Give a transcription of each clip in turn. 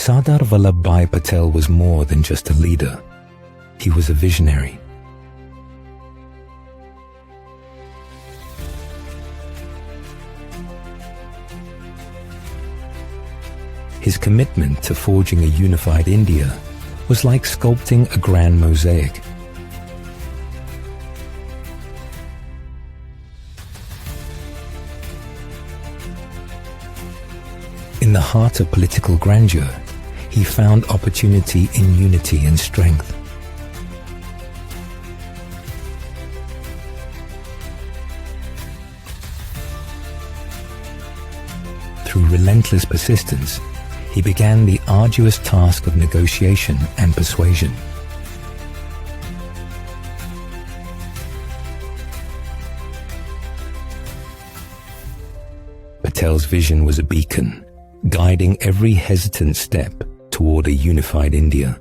Sardar Vallabhbhai Patel was more than just a leader. He was a visionary. His commitment to forging a unified India was like sculpting a grand mosaic. In the heart of political grandeur, he found opportunity in unity and strength. Through relentless persistence, he began the arduous task of negotiation and persuasion. Patel's vision was a beacon, guiding every hesitant step toward a unified India.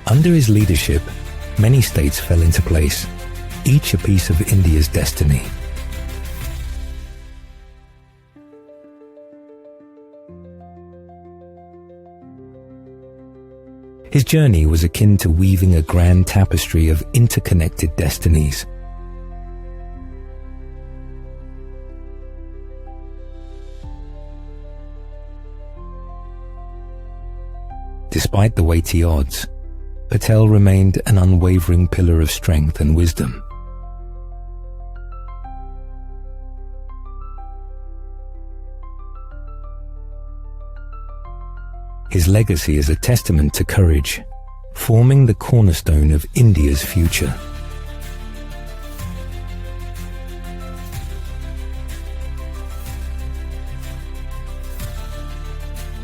Under his leadership, many states fell into place, each a piece of India's destiny. His journey was akin to weaving a grand tapestry of interconnected destinies. Despite the weighty odds, Patel remained an unwavering pillar of strength and wisdom. His legacy is a testament to courage, forming the cornerstone of India's future.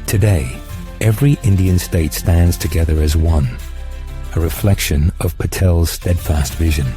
Today, every Indian state stands together as one, a reflection of Patel's steadfast vision.